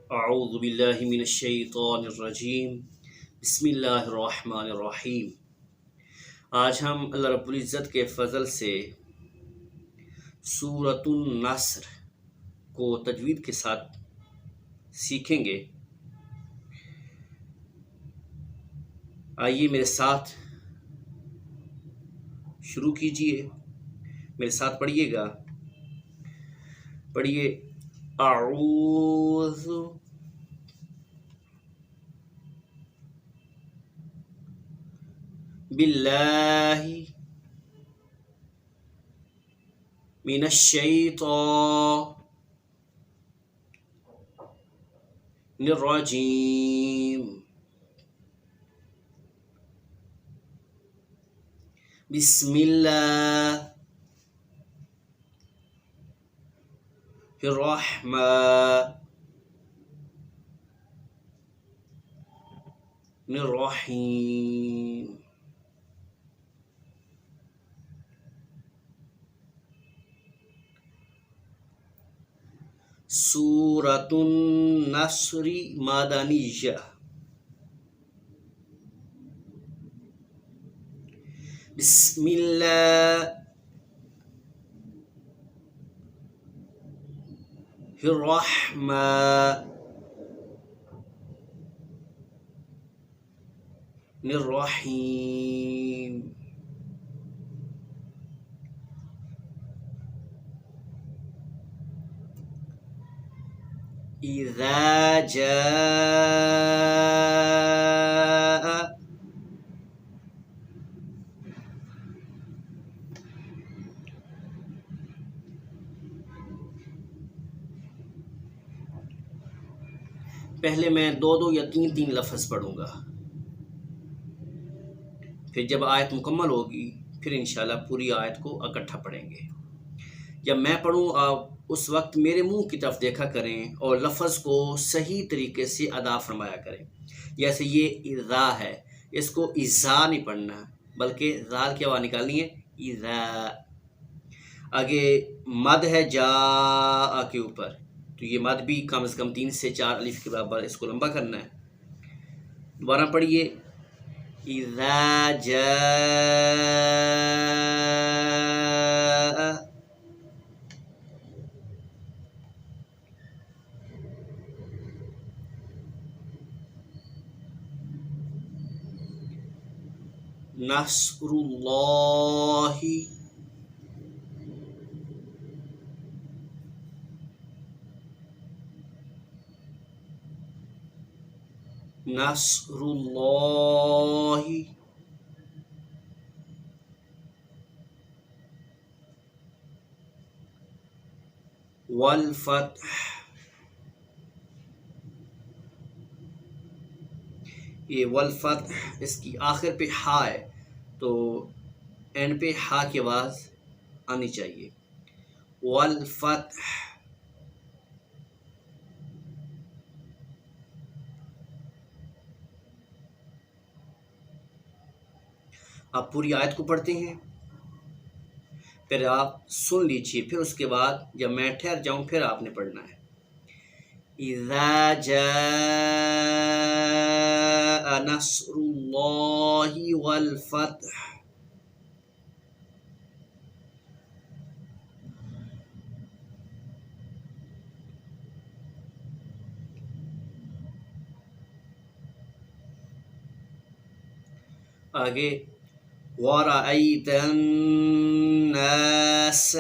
अऊज़ु बिल्लाहि मिनश्शैतानिर्रजीम बिस्मिल्लाहिर्रहमानिर्रहीम। आज हम अल्लाह रब्बुल इज़्ज़त के फ़ज़ल से सूरतुन नस्र को तजवीद के साथ सीखेंगे। आइए मेरे साथ शुरू कीजिए, मेरे साथ पढ़िएगा। पढ़िए, अऊज़ु बिल्लाहि मिनश्शैतानिर्रजीम बिस्मिल्लाहिर्रहमानिर्रहीम। सूरतुन नस्री मदनिय्यह। बिस्मिल्लाहिर्रहमानिर्रहीम। इज़ा जाअ पहले मैं दो दो या तीन तीन लफ्ज़ पढ़ूंगा, फिर जब आयत मुकम्मल होगी फिर इंशाल्लाह पूरी आयत को इकट्ठा पढ़ेंगे। जब मैं पढ़ूं आप उस वक्त मेरे मुंह की तरफ देखा करें और लफ्ज़ को सही तरीके से अदा फरमाया करें। जैसे ये इज़ा है, इसको इज़ा नहीं पढ़ना बल्कि ज़ाल की आवाज़ निकालनी है, इज़ा। आगे मद है जा के ऊपर, तो ये मद भी कम से कम 3 से 4 अलिफ के बराबर इसको लंबा करना है। दोबारा पढ़िए, इज़ा जाअ नस्रुल्लाहि नस्रुल्लाहि वल फतह। ये वल फतह इसकी आखिर पे हा है, तो एंड पे हा की आवाज़ आनी चाहिए। वल फतह। आप पूरी आयत को पढ़ते हैं, फिर आप सुन लीजिए, फिर उसके बाद जब मैं ठहर जाऊं फिर आपने पढ़ना है। इज़ा जाअ नस्रुल्लाहि वल फतह। आगे वरअयतन नास।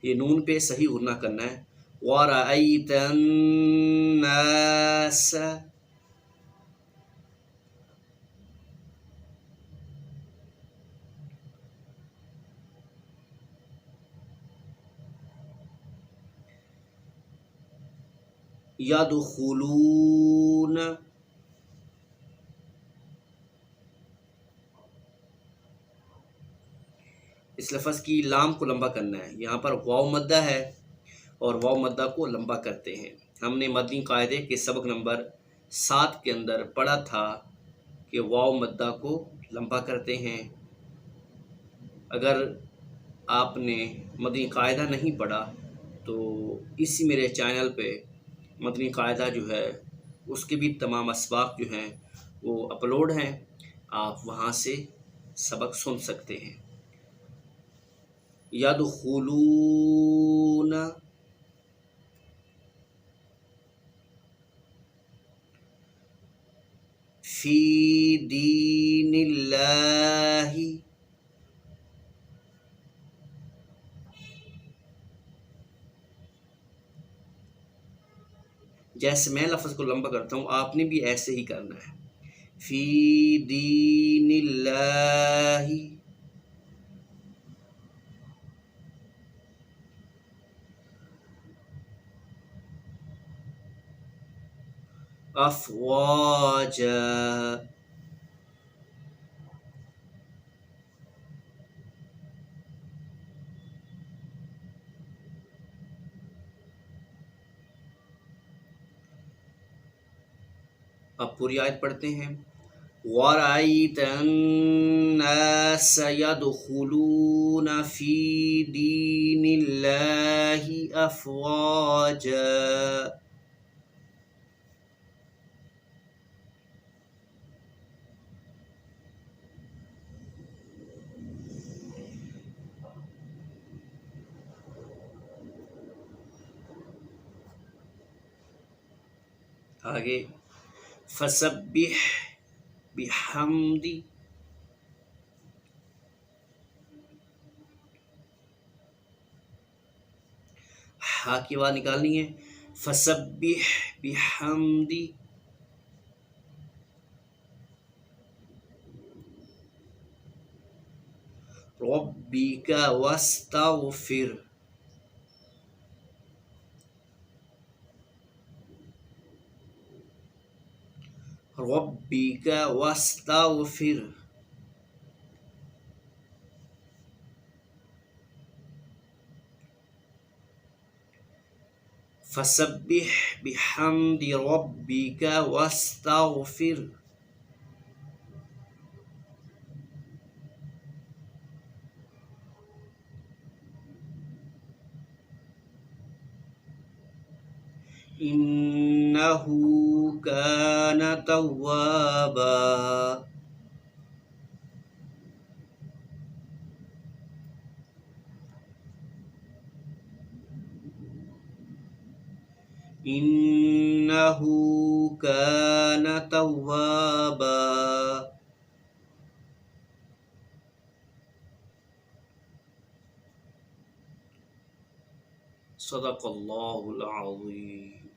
ये नून पे सही गुन्ना करना है, वरअयतन नास। यदखुलून। इस लफ्ज़ की लाम को लंबा करना है। यहाँ पर वाव मद्दा है और वाव मद्दा को लंबा करते हैं। हमने मदनी कायदे के सबक नंबर 7 के अंदर पढ़ा था कि वाव मद्दा को लंबा करते हैं। अगर आपने मदनी कायदा नहीं पढ़ा तो इसी मेरे चैनल पे मदनी कायदा जो है उसके भी तमाम असबाक जो हैं वो अपलोड हैं, आप वहाँ से सबक सुन सकते हैं। यदखुलून फी दीनिल्लाहि, जैसे मैं लफ्ज़ को लंबा करता हूँ आपने भी ऐसे ही करना है। फी दीनिल्लाहि अफ़वाजा, अब पूरी आयत पढ़ते हैं। वरअयतन्नास यदखुलून फी दीनिल्लाहि अफ़वाजा, आगे फसब्बिह बिहम्दी, हा की आवाज़ निकालनी है। फसब्बिह बिहम्दी रब्बिका वस्तगफिर, रब्बिका वस्तगफिर, फसब्बिह बिहम्दि रब्बिका वस्तगफिर, इन्नहु कान तव्वाबा, इन्नहु कान तव्वाबा। सदक़ल्लाहुल अज़ीम।